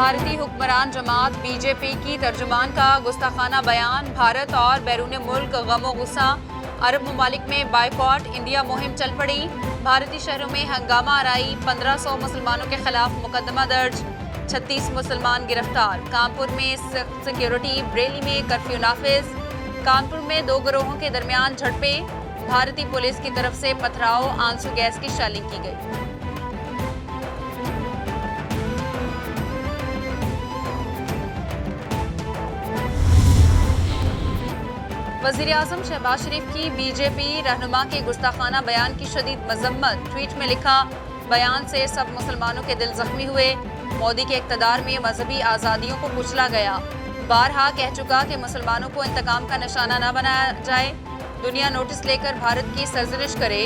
भारतीय हुक्मरान जमात बीजेपी की तर्जुमान का गुस्ताखाना बयान। भारत और बैरून मुल्क गमो गुस्सा। अरब ममालिक में बाइकॉट इंडिया मुहिम चल पड़ी। भारतीय शहरों में हंगामा आराई। 1500 मुसलमानों के खिलाफ मुकदमा दर्ज। 36 मुसलमान गिरफ्तार। कानपुर में सिक्योरिटी। बरेली में कर्फ्यू नाफिज। कानपुर में दो गिरोहों के दरमियान झड़पें। भारतीय पुलिस की तरफ से पथराव, आंसू गैस की शेलिंग की गई। वज़ीर-ए-आज़म शहबाज शरीफ की बीजेपी रहनुमा के गुस्ताखाना बयान की शदीद मजम्मत। ट्वीट में लिखा, बयान से सब मुसलमानों के दिल जख्मी हुए। मोदी के इक़्तिदार में मजहबी आज़ादियों को कुचला गया। बारहा कह चुका कि मुसलमानों को इंतकाम का निशाना न बनाया जाए। दुनिया नोटिस लेकर भारत की सरजनिश करे।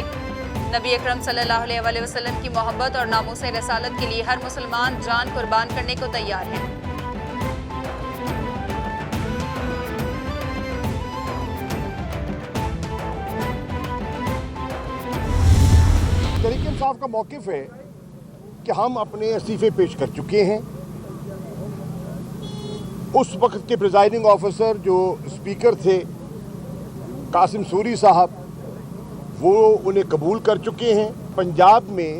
नबी अकरम सल्लल्लाहु अलैहि वसल्लम की मोहब्बत और नामूस रसालत के लिए हर मुसलमान जान कुर्बान करने को तैयार है। तहरीक इंसाफ का मौक़िफ़ है कि हम अपने इस्तीफ़े पेश कर चुके हैं। उस वक्त के प्रिजाइडिंग ऑफिसर जो स्पीकर थे कासिम सूरी साहब, वो उन्हें कबूल कर चुके हैं। पंजाब में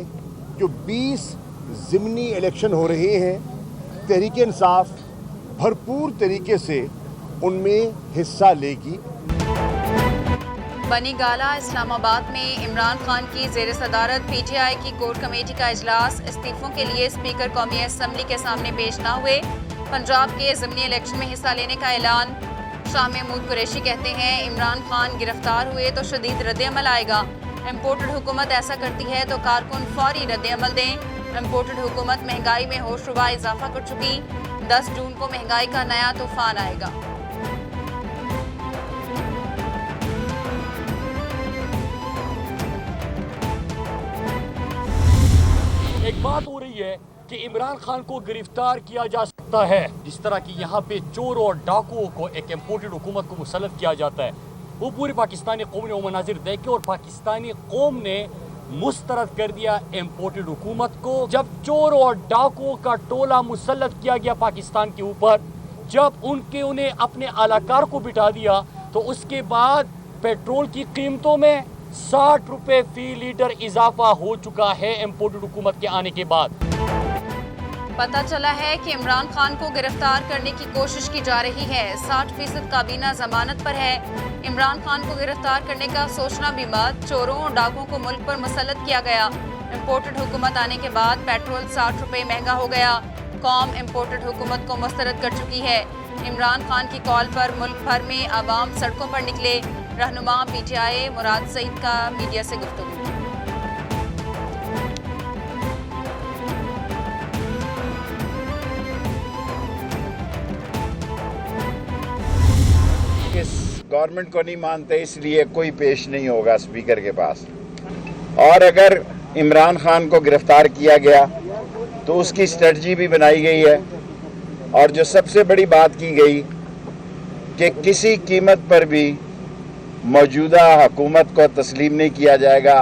जो 20 ज़िमनी इलेक्शन हो रहे हैं, तहरीक इंसाफ भरपूर तरीके से उनमें हिस्सा लेगी। बनी गाला इस्लामाबाद में इमरान खान की जेर सदारत पीटीआई की कोर कमेटी का इजलास। इस्तीफों के लिए स्पीकर कौमी असम्बली के सामने पेश न हुए। पंजाब के ज़िमनी इलेक्शन में हिस्सा लेने का ऐलान। शाह महमूद कुरैशी कहते हैं, इमरान खान गिरफ्तार हुए तो शदीद रद्द-ए-अमल आएगा। इम्पोर्टेड हुकूमत ऐसा करती है तो कारकुन फौरी रद्द-ए-अमल दें। इम्पोर्टेड हुकूमत महंगाई में होशरुबा इजाफा कर चुकी। 10 जून को महंगाई का नया तूफान आएगा। एक बात हो रही है कि इमरान खान को गिरफ्तार किया जा सकता है। जिस तरह की यहाँ पे चोरों और डाकुओं को एक इम्पोर्टेड हुकूमत को मुसल्लत किया जाता है, वो पूरी पाकिस्तानी कौम ने वो मनाजिर देखे और पाकिस्तानी कौम ने मुस्तरद कर दिया इम्पोर्टेड हुकूमत को। जब चोरों और डाकुओं का टोला मुसल्लत किया गया पाकिस्तान के ऊपर, जब उन्हें अपने आलाकार को बिठा दिया, तो उसके बाद पेट्रोल की कीमतों में 60 रुपए फी लीटर इजाफा हो चुका है इम्पोर्टेड हुकूमत के आने के बाद। पता चला है कि इमरान खान को गिरफ्तार करने की कोशिश की जा रही है। 60% काबीना जमानत पर है। इमरान खान को गिरफ्तार करने का सोचना भी मत। चोरों और डाकुओं को मुल्क पर मुसल्लत किया गया। इम्पोर्टेड हुकूमत आने के बाद पेट्रोल 60 रुपए महंगा हो गया। कौम इम्पोर्टेड हुकूमत को मुस्तरद कर चुकी है। इमरान खान की कॉल पर मुल्क भर में आवाम सड़कों पर निकले। रहनुमा पीटीआई मुराद सईद का मीडिया से गुफ्तगू। इस गवर्नमेंट को नहीं मानते, इसलिए कोई पेश नहीं होगा स्पीकर के पास। और अगर इमरान खान को गिरफ्तार किया गया तो उसकी स्ट्रेटजी भी बनाई गई है। और जो सबसे बड़ी बात की गई कि किसी कीमत पर भी मौजूदा हुकूमत को तस्लीम नहीं किया जाएगा।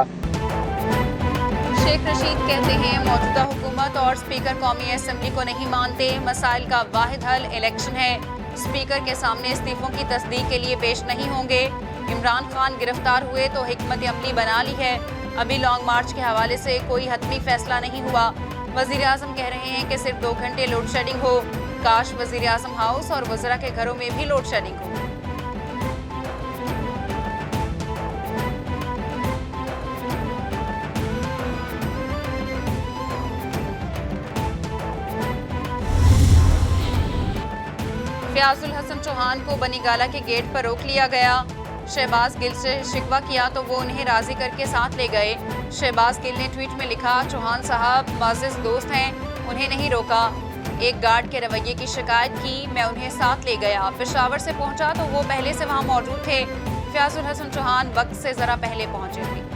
शेख रशीद कहते हैं, मौजूदा हुकूमत और स्पीकर कौमी असम्बली को नहीं मानते। मसाइल का वाहिद हल इलेक्शन है। स्पीकर के सामने इस्तीफों की तस्दीक के लिए पेश नहीं होंगे। इमरान खान गिरफ्तार हुए तो हिकमत अमली बना ली है। अभी लॉन्ग मार्च के हवाले से कोई हतमी फैसला नहीं हुआ। वज़ीर-ए-आज़म कह रहे हैं कि सिर्फ 2 घंटे लोड शेडिंग हो। काश वज़ीर-ए-आज़म हाउस और वज़रा के घरों में भी लोड शेडिंग हो। फयाजुल हसन चौहान को बनी गाला के गेट पर रोक लिया गया। शहबाज गिल से शिकवा किया तो वो उन्हें राजी करके साथ ले गए। शहबाज गिल ने ट्वीट में लिखा, चौहान साहब माजिज दोस्त हैं, उन्हें नहीं रोका। एक गार्ड के रवैये की शिकायत की, मैं उन्हें साथ ले गया। पेशावर से पहुंचा तो वो पहले से वहां मौजूद थे। फयाजुल हसन चौहान वक्त से जरा पहले पहुंचे थे।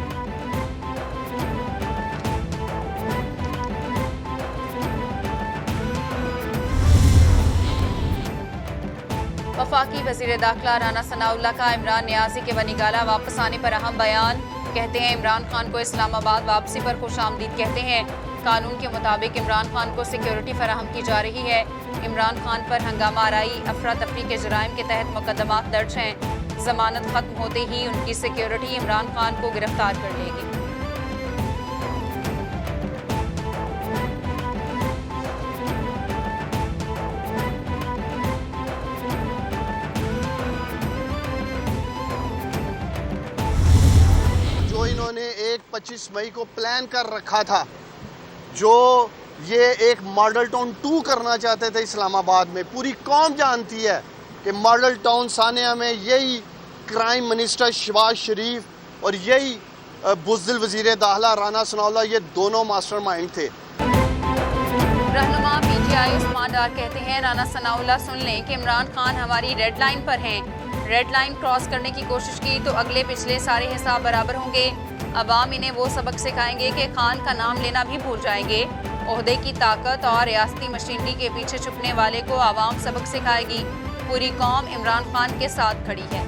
वफाकी वज़ीर दाखिला राना सनाउल्लाह का इमरान नियाज़ी के बनी गाला वापस आने पर अहम बयान। कहते हैं इमरान खान को इस्लामाबाद वापसी पर खुशामदीद कहते हैं। कानून के मुताबिक इमरान खान को सिक्योरिटी फराहम की जा रही है। इमरान खान पर हंगामा आराई अफरा तफरी के जराइम के तहत मुकदमा दर्ज हैं। जमानत खत्म होते ही उनकी सिक्योरिटी इमरान खान को गिरफ्तार कर लेगी। इन्होंने 25 मई को प्लान कर रखा था, जो ये एक मॉडल टाउन 2 करना चाहते थे इस्लामाबाद में। पूरी कौम जानती है कि मॉडल टाउन सानिया में यही क्राइम मिनिस्टर शहबाज शरीफ और यही बुज़दिल वज़ीर दाखिला राना सनाउल्लाह, ये दोनों मास्टरमाइंड थे। रहनुमा पीटीआई उस्मान डार कहते हैं राना सनाउल्लाह सुन लें कि इमरान खान हमारी रेड लाइन पर हैं। रेड लाइन क्रॉस करने की कोशिश की तो अगले पिछले सारे हिसाब बराबर होंगे। अवाम इन्हें वो सबक सिखाएंगे कि खान का नाम लेना भी भूल जाएंगे। ओहदे की ताकत और रियासती मशीनरी के पीछे छुपने वाले को आवाम सबक सिखाएगी। पूरी कौम इमरान खान के साथ खड़ी है।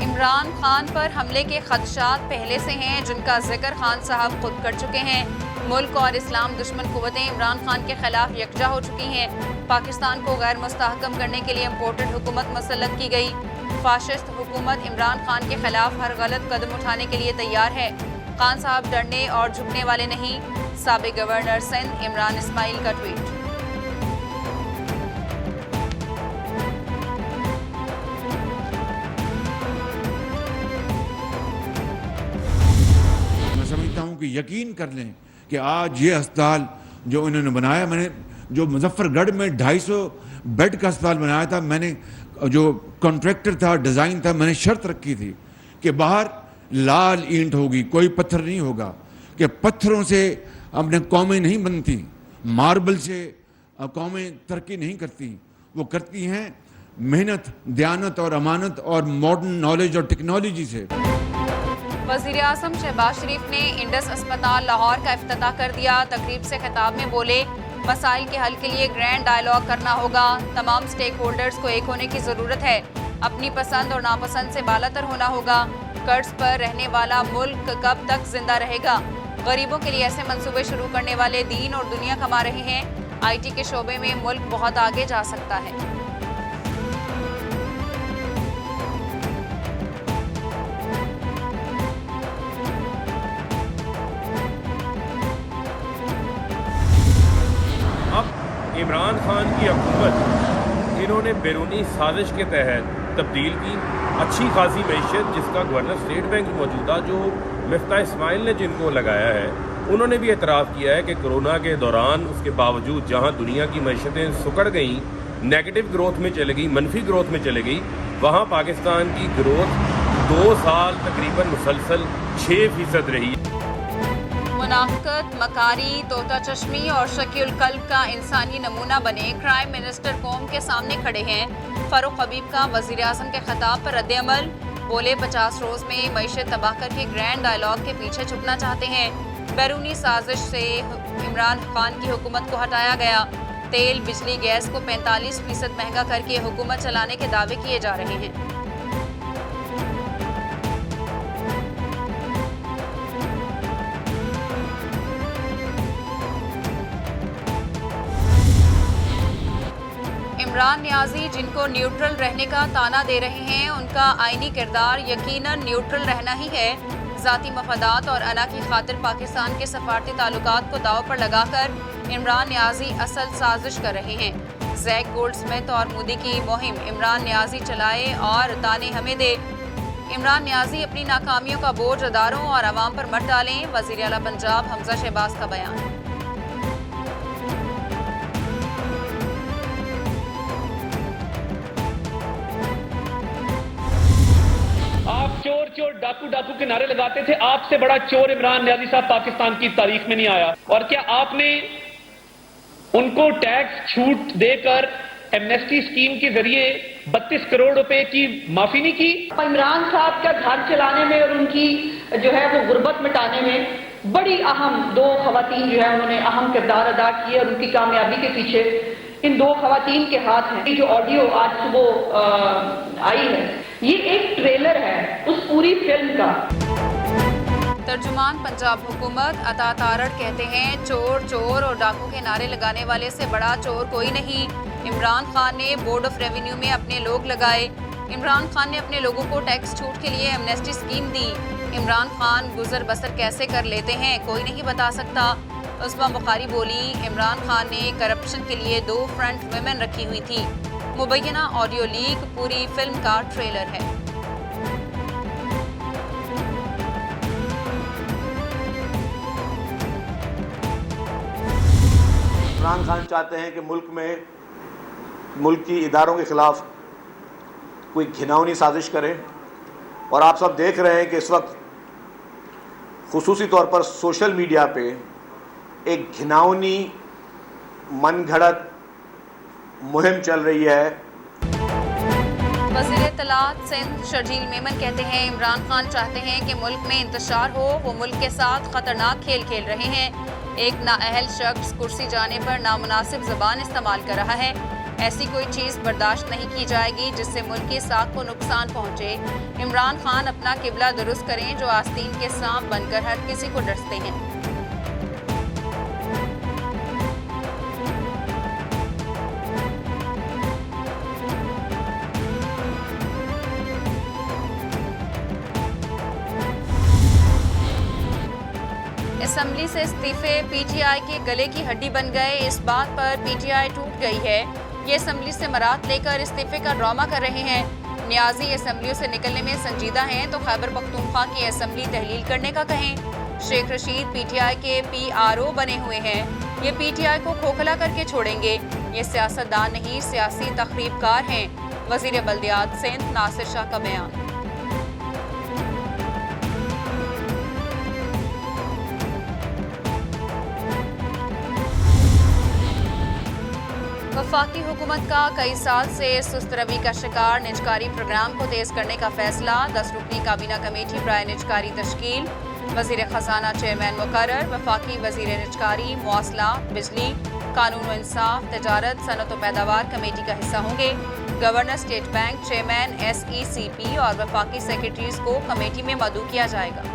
इमरान खान पर हमले के खदशात पहले से हैं, जिनका जिक्र खान साहब खुद कर चुके हैं। मुल्क और इस्लाम दुश्मन कुव्वतें इमरान खान के खिलाफ यकजा हो चुकी हैं। पाकिस्तान को गैर मुस्तहकम करने के लिए इम्पोर्टेड हुकूमत मुसल्लत की गई। फाशिस्ट हुकूमत इमरान खान के खिलाफ हर गलत कदम उठाने के लिए तैयार है। खान साहब डरने और झुकने वाले नहीं। साबिक गवर्नर सिंध इमरान इस्माइल का ट्वीट। समझता हूं कि यकीन कर लें कि आज ये अस्पताल जो उन्होंने बनाया, मैंने जो मुजफ्फरगढ़ में 250 बेड का अस्पताल बनाया था, मैंने जो कॉन्ट्रैक्टर था, डिज़ाइन था, मैंने शर्त रखी थी कि बाहर लाल ईंट होगी, कोई पत्थर नहीं होगा, कि पत्थरों से अपने कौमें नहीं बनती, मार्बल से कौमें तरक्की नहीं करती। वो करती हैं मेहनत, दयानत और अमानत और मॉडर्न नॉलेज और टेक्नोलॉजी से। वज़ीर आज़म शहबाज शरीफ ने इंडस अस्पताल लाहौर का इफ्तिताह कर दिया। तकरीब से खिताब में बोले, मसाइल के हल के लिए ग्रैंड डायलॉग करना होगा। तमाम स्टेक होल्डर्स को एक होने की ज़रूरत है। अपनी पसंद और नापसंद से बालातर होना होगा। कर्ज पर रहने वाला मुल्क कब तक जिंदा रहेगा? गरीबों के लिए ऐसे मंसूबे शुरू करने वाले दीन और दुनिया कमा रहे हैं। IT के शोबे में मुल्क बहुत आगे जा सकता है। इमरान खान की हुकूमत इन्होंने बैरूनी साजिश के तहत तब्दील की। अच्छी खासी मैशत जिसका गवर्नर स्टेट बैंक मौजूदा जो मिफ्ता इस्माइल ने जिनको लगाया है, उन्होंने भी एतराफ़ किया है कि कोरोना के दौरान उसके बावजूद जहां दुनिया की मैशतें सुकड़ गईं, नेगेटिव ग्रोथ में चले गई, मनफी ग्रोथ में चले गई, वहाँ पाकिस्तान की ग्रोथ 2 साल तकरीबन मुसलसल 6% रही। मुनाफिकत, मकारी, तोता चश्मी और शकील कल्ब का इंसानी नमूना बने क्राइम मिनिस्टर कौम के सामने खड़े हैं। फारूक हबीब का वज़ीर आज़म के खिताब पर रद्द-ए-अमल। बोले, 50 रोज़ में मईशत तबाह करके ग्रैंड डायलॉग के पीछे छुपना चाहते हैं। बैरूनी साजिश से इमरान खान की हुकूमत को हटाया गया। तेल, बिजली, गैस को 45% महंगा करके हुकूमत चलाने के दावे किए जा रहे हैं। इमरान नियाजी जिनको न्यूट्रल रहने का ताना दे रहे हैं, उनका आईनी किरदार यकीनन न्यूट्रल रहना ही है। ज़ाती मफादात और अना की खातिर पाकिस्तान के सफारती ताल्लुकात को दाव पर लगाकर इमरान नियाजी असल साजिश कर रहे हैं। जैक गोल्डस्मिथ और मोदी की मुहिम इमरान नियाजी चलाए और ताने हमें दे। इमरान नियाजी अपनी नाकामियों का बोझ अदारों और अवाम पर मत डालें। वज़ीर आला पंजाब हमजा शहबाज का बयान। आप चोर चोर डाकू डाकू के नारे लगाते थे। आपसे बड़ा चोर इमरान नियाजी साहब पाकिस्तान की तारीख में नहीं आया। और क्या आपने उनको टैक्स छूट देकर एमनेस्टी स्कीम के जरिए 32 करोड़ रुपए की माफी नहीं की। इमरान साहब का घर चलाने में और उनकी जो है वो गुर्बत मिटाने में बड़ी अहम दो खवातीन जो है उन्होंने अहम किरदार अदा किए और उनकी कामयाबी के पीछे इन दो खवातीन के हाथ हैं। ये जो ऑडियो आज सुबह आई है ये एक ट्रेलर है उस पूरी फिल्म का। तर्जुमान पंजाब हुकूमत अता तारड़ कहते हैं चोर चोर और डाकू के नारे लगाने वाले से बड़ा चोर कोई नहीं। इमरान खान ने बोर्ड ऑफ रेवेन्यू में अपने लोग लगाए। इमरान खान ने अपने लोगों को टैक्स छूट के लिए एमनेस्टी स्कीम दी। इमरान खान गुजर बसर कैसे कर लेते हैं कोई नहीं बता सकता। उस्मा बुखारी बोली इमरान खान ने करप्शन के लिए 2 फ्रंट वुमेन रखी हुई थी। मुबैना ऑडियो लीक पूरी फिल्म का ट्रेलर है। इमरान खान चाहते हैं कि मुल्क की इदारों के खिलाफ कोई घिनौनी साजिश करे और आप सब देख रहे हैं कि इस वक्त खुसूसी तौर पर सोशल मीडिया पे एक घिनौनी मनगढ़ंत मुहिम चल रही है। वज़ीर इत्तलात सिंध शर्जील मेमन कहते हैं इमरान खान चाहते हैं कि मुल्क में इंतशार हो। वो मुल्क के साथ खतरनाक खेल खेल रहे हैं। एक नाअहल शख्स कुर्सी जाने पर नामुनासिब ज़बान इस्तेमाल कर रहा है। ऐसी कोई चीज़ बर्दाश्त नहीं की जाएगी जिससे मुल्क की साख को नुकसान पहुँचे। इमरान खान अपना किबला दुरुस्त करें जो आस्तीन के सांप बनकर हर किसी को डसते हैं। असेंबली से इस्तीफे पीटीआई के गले की हड्डी बन गए। इस बात पर पीटीआई टूट गई है। ये असेंबली से मरात लेकर इस्तीफे का ड्रामा कर रहे हैं। न्याजी असेंबलियों से निकलने में संजीदा हैं तो खैबर पख्तूनख्वा की असेंबली तहलील करने का कहें। शेख रशीद पीटीआई के पीआरओ बने हुए हैं। ये पीटीआई को खोखला करके छोड़ेंगे। ये सियासतदान नहीं सियासी तखरीबकार हैं। वजीर बल्दियात सिंध नासिर शाह का बयान। वफाकी हुकूमत का कई साल से सुस्त रवि का शिकार निजकारी प्रोग्राम को तेज करने का फैसला। 10 रुकनी काबीना कमेटी बराए निजकारी तश्कील। वजीर खजाना चेयरमैन मुकर्रर। वफाकी वजीर निजकारी मवासलात बिजली कानून व इंसाफ तजारत सनत व पैदावार कमेटी का हिस्सा होंगे। Governor state bank chairman SECP और वफाकी सेक्रेटरीज को कमेटी में मदऊ किया जाएगा।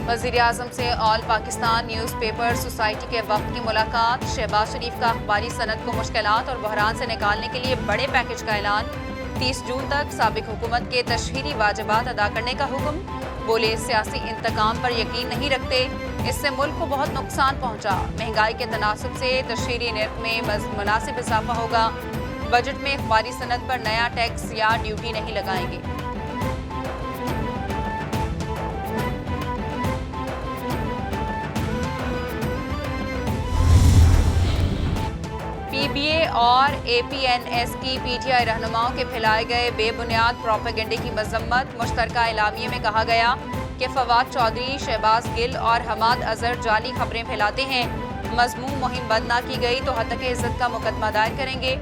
वज़ीर आज़म से ऑल पाकिस्तान न्यूज़पेपर सोसाइटी के वक्त की मुलाकात। शहबाज शरीफ का अखबारी सनद को मुश्किलात और बहरान से निकालने के लिए बड़े पैकेज का ऐलान। 30 जून तक साबिक हुकूमत के तशहीरी वाजिबात अदा करने का हुक्म। बोले सियासी इंतकाम पर यकीन नहीं रखते, इससे मुल्क को बहुत नुकसान पहुँचा। महंगाई के तनासुब से तशहीरी निर्ख में मुनासिब इजाफा होगा। बजट में अखबारी सनद पर नया टैक्स या ड्यूटी नहीं लगाएंगे। PBA और APNS की PTI रहनुमाओं के फैलाए गए बेबुनियाद प्रोपेगेंडे की मजम्मत। मुश्तरका एलामिये में कहा गया कि फवाद चौधरी, शहबाज गिल और हमाद अजहर जाली खबरें फैलाते हैं। मजमूम मुहिम बंद ना की गई तो हत्या के इज्जत का मुकदमा दायर करेंगे।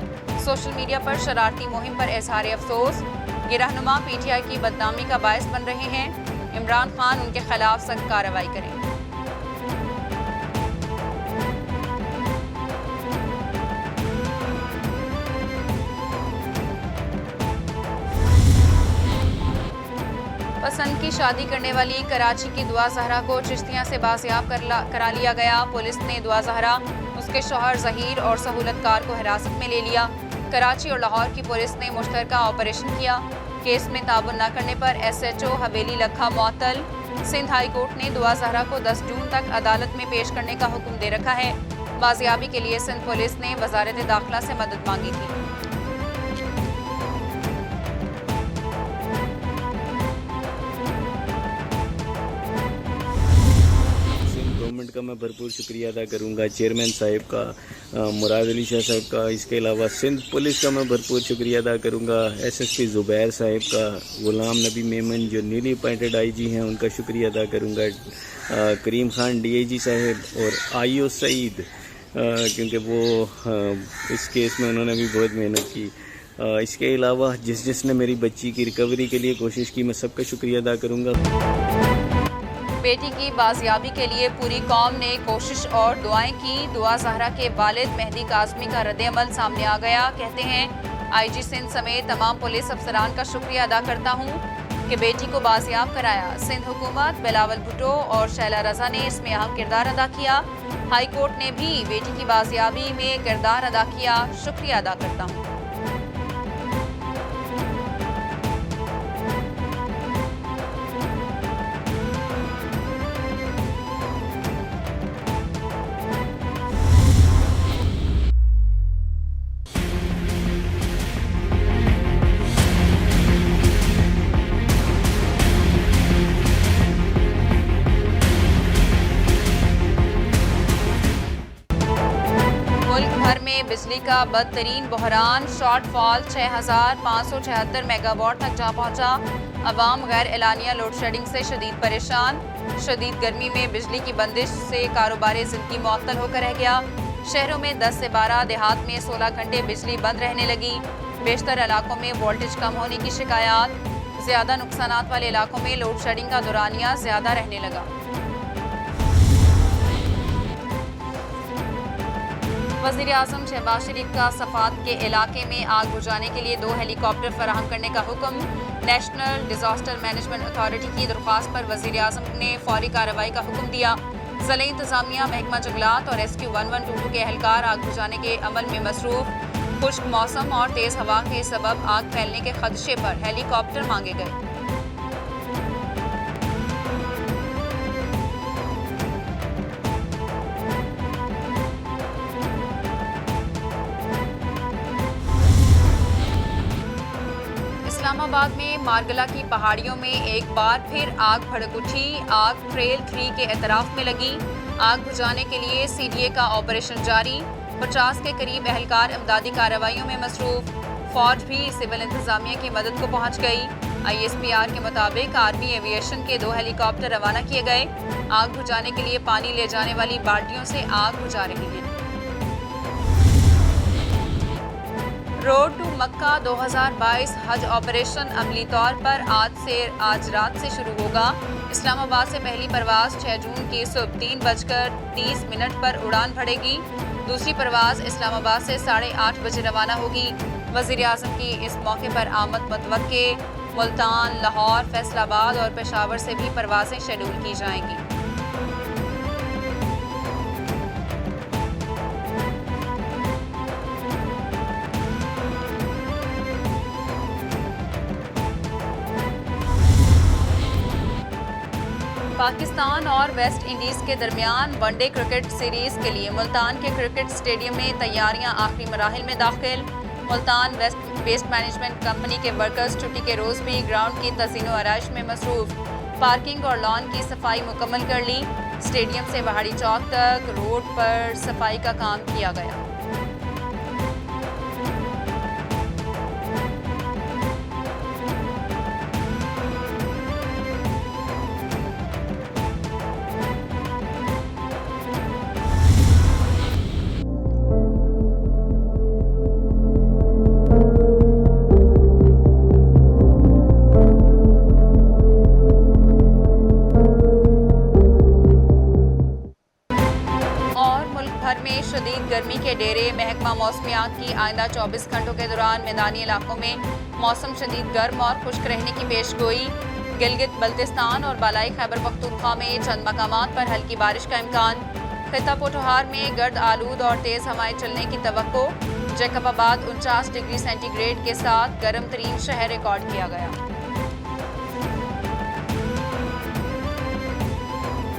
सोशल मीडिया पर शरारती मुहिम पर इजहार अफसोस। ये रहनुमा PTI की बदनामी का बायस बन रहे हैं। इमरान खान उनके खिलाफ सख्त कार्रवाई करें। पसंद की शादी करने वाली कराची की दुआ जहरा को चिश्तियां से बाजियाब करा लिया गया। पुलिस ने दुआ जहरा, उसके शौहर जहीर और सहूलतकार को हिरासत में ले लिया। कराची और लाहौर की पुलिस ने मुश्तरका ऑपरेशन किया। केस में ताबुन न करने पर SHO हवेली लखा मुअत्तल। सिंध हाई कोर्ट ने दुआ जहरा को 10 जून तक अदालत में पेश करने का हुक्म दे रखा है। बाजियाबी के लिए सिंध पुलिस ने वजारत दाखिला से मदद मांगी थी। गवर्नमेंट का मैं भरपूर शुक्रिया अदा करूंगा, चेयरमैन साहिब का, मुराद अली शाह साहब का, इसके अलावा सिंध पुलिस का मैं भरपूर शुक्रिया अदा करूंगा, SSP ज़ुबैर साहिब का, गुलाम नबी मेमन जो न्यूली अपॉइंटेड IG हैं उनका शुक्रिया अदा करूंगा, करीम खान DIG साहब और IO सईद, क्योंकि वो इस केस में उन्होंने भी बहुत मेहनत की। इसके अलावा जिसने मेरी बच्ची की रिकवरी के लिए कोशिश की, मैं सबका शुक्रिया अदा करूंगा। बेटी की बाजियाबी के लिए पूरी कौम ने कोशिश और दुआएं की। दुआ ज़हरा के वालिद मेहदी काज़मी का रद्द-ए-अमल सामने आ गया। कहते हैं, IG सिंध समेत तमाम पुलिस अफसरान का शुक्रिया अदा करता हूँ कि बेटी को बाजियाब कराया। सिंध हुकूमत, बिलावल भुट्टो और शैला रजा ने इसमें अहम किरदार अदा किया। हाई कोर्ट ने भी बेटी की बाजियाबी में किरदार अदा किया। शुक्रिया अदा करता हूँ। बिजली का बदतरीन बहरान, शॉर्टफॉल 6576 मेगावाट तक जा पहुंचा। अवाम गैर एलानिया लोड शेडिंग से शदीद परेशान। शदीद गर्मी में बिजली की बंदिश से कारोबार जिंदगी मुअत्तल होकर रह गया। शहरों में 10 से 12, देहात में 16 घंटे बिजली बंद रहने लगी। बेशतर इलाकों में वोल्टेज कम होने की शिकायत। ज़्यादा नुकसानात वाले इलाकों में लोड शेडिंग का दौरानिया ज़्यादा रहने लगा। वज़ीर आज़म शहबाज शरीफ का सफात के इलाके में आग बुझाने के लिए 2 हेलीकॉप्टर फराहम करने का हुक्म। नेशनल डिजास्टर मैनेजमेंट अथॉरिटी की दरख्वास्त पर वज़ीर आज़म ने फौरी कार्रवाई का हुक्म दिया। ज़िला इंतज़ामिया, महकमा जंगलात और SQ 1122 के एहलकार आग बुझाने के अमल में मसरूफ़। खुश्क मौसम और तेज़ हवा के सबब आग फैलने के खदशे पर हेलीकॉप्टर मांगे गए। इस्लामाबाद में मारगला की पहाड़ियों में एक बार फिर आग भड़क उठी। आग ट्रेल 3 के एतराफ में लगी। आग बुझाने के लिए CDA का ऑपरेशन जारी। 50 के करीब एहलकार इमदादी कार्रवाइयों में मसरूफ। फौज भी सिविल इंतजामिया की मदद को पहुंच गई। ISPR के मुताबिक आर्मी एविएशन के 2 हेलीकॉप्टर रवाना किए गए। आग बुझाने के लिए पानी ले जाने वाली बाल्टियों से आग बुझा रही हैं। रोड टू मक्का 2022 हज ऑपरेशन अमली तौर पर आज रात से शुरू होगा। इस्लामाबाद से पहली परवाज 6 जून की सुबह 3:30 पर उड़ान भरेगी। दूसरी परवाज इस्लामाबाद से 8:30 बजे रवाना होगी। वज़ीर आज़म की इस मौके पर आमद मुतवक्के। मुल्तान, लाहौर, फैसलाबाद और पेशावर से भी परवाजें शेड्यूल की जाएंगी। पाकिस्तान और वेस्ट इंडीज़ के दरमियान वनडे क्रिकेट सीरीज़ के लिए मुल्तान के क्रिकेट स्टेडियम में तैयारियां आखिरी मराहिल में दाखिल। मुल्तान वेस्ट मैनेजमेंट कंपनी के वर्कर्स छुट्टी के रोज़ भी ग्राउंड की तज़ीन व आराइश में मसरूफ़। पार्किंग और लॉन की सफाई मुकम्मल कर ली। स्टेडियम से पहाड़ी चौक तक रोड पर सफाई का काम किया गया। शदीद गर्मी के डेरे। महकमा मौसमियात की आइंदा 24 घंटों के दौरान मैदानी इलाकों में मौसम शदीद गर्म और खुश्क रहने की पेशगोई। गिलगित बल्तिस्तान और बालाई खैबर पख्तूनख्वा में चंद मकामात पर हल्की बारिश का इम्कान। खिता पोठोहार में गर्द आलूद और तेज़ हवाएं चलने की तवक्को। जैकबाबाद 49 डिग्री सेंटीग्रेड के साथ गर्म तरीन शहर रिकॉर्ड किया गया।